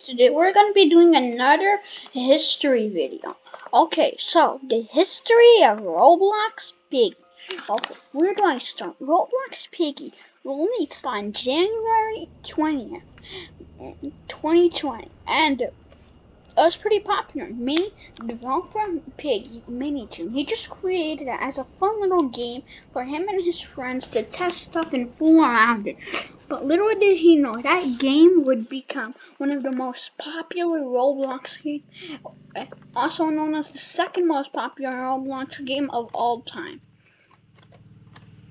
Today we're going to be doing another history video. Okay, so the history of Roblox Piggy. Okay, we're going to start. Roblox Piggy released on January 20th, 2020, and it was pretty popular. Mini developer Piggy Mini2. He just created it as a fun little game for him and his friends to test stuff and fool around it. But little did he know that game would become one of the most popular Roblox games, also known as the second most popular Roblox game of all time.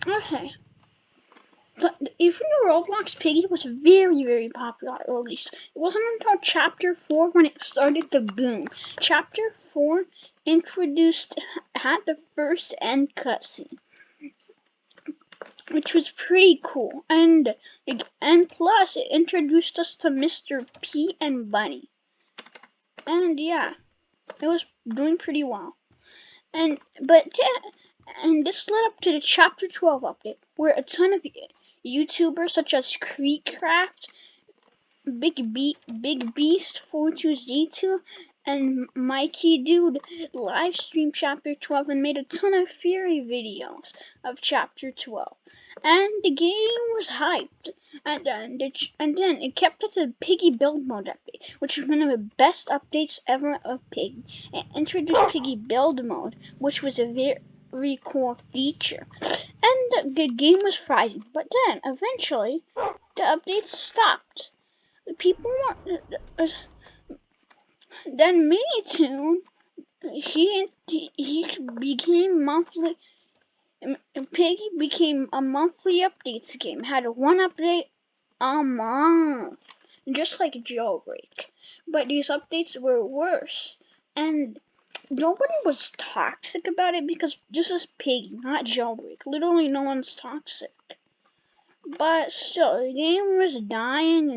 Okay. But even the Roblox Piggy was very popular at release. It wasn't until Chapter 4 when it started to boom. Chapter 4 had the first end cutscene, which was pretty cool, and plus it introduced us to Mr. P and Bunny, and yeah, it was doing pretty well. And this led up to the Chapter 12 update, where a ton of YouTubers such as KREEKCRAFT, Big Beast 42Z2, and Mikey Dude live streamed Chapter 12 and made a ton of Fury videos of Chapter 12. And the game was hyped. And then it kept up the Piggy build mode update, which was one of the best updates ever of Piggy. It introduced Piggy build mode, which was a very cool feature. And the game was thriving. But then, eventually, the updates stopped. People want... Then Minitoon, he became monthly. Piggy became a monthly updates game. Had one update a month, just like Jailbreak. But these updates were worse, and nobody was toxic about it because this is Piggy, not Jailbreak. Literally, no one's toxic. But still, the game was dying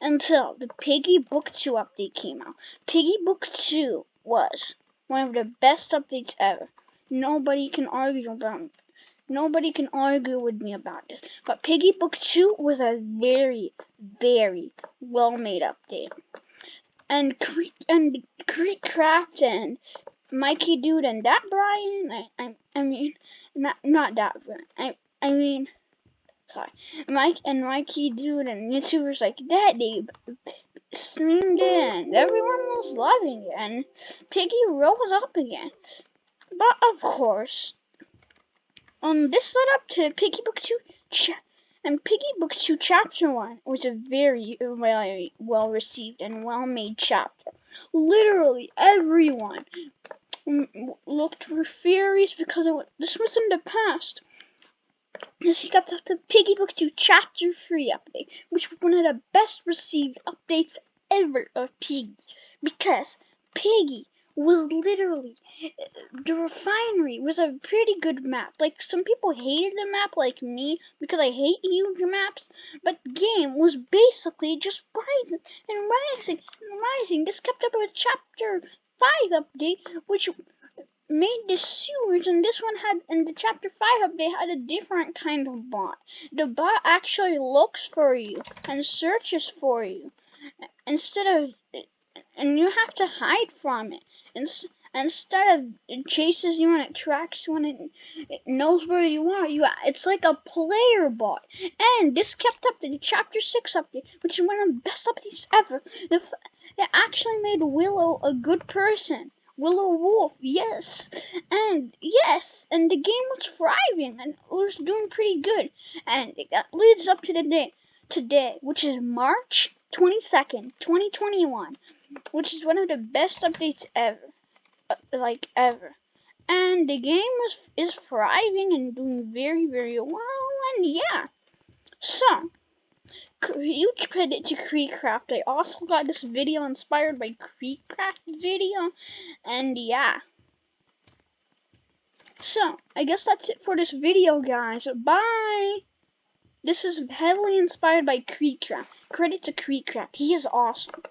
until the Piggy Book 2 update came out. Piggy Book 2 was one of the best updates ever. Nobody can argue with me about this. But Piggy Book 2 was a very well made update. And KREEKCRAFT and Mikey Dude and that Brian, Mikey Dude and YouTubers like that, they streamed it and everyone was loving it and Piggy rose up again. But of course, this led up to Piggy Book 2 and Piggy Book 2 Chapter 1 was a very well received and well made chapter. Literally everyone looked for theories because this was in the past. This got the Piggy Book 2 Chapter 3 update, which was one of the best received updates ever of Piggy, because Piggy was literally, the refinery was a pretty good map. Like, some people hated the map like me because I hate huge maps, but the game was basically just rising. This kept up with Chapter 5 update, which made the sewers, and the Chapter 5 update had a different kind of bot. The bot actually looks for you and searches for you and you have to hide from it. Instead of it chases you and it tracks you and it knows where you are. It's like a player bot. And this kept up to the Chapter 6 update, which is one of the best updates ever. It actually made Willow a good person. Willow Wolf, yes, and the game was thriving and it was doing pretty good, and that leads up to the day today, which is March 22nd, 2021, which is one of the best updates ever, and the game is thriving and doing very well, and yeah, so. Huge credit to KREEKCRAFT. I also got this video inspired by KREEKCRAFT video, and yeah. So, I guess that's it for this video, guys. Bye! This is heavily inspired by KREEKCRAFT. Credit to KREEKCRAFT. He is awesome.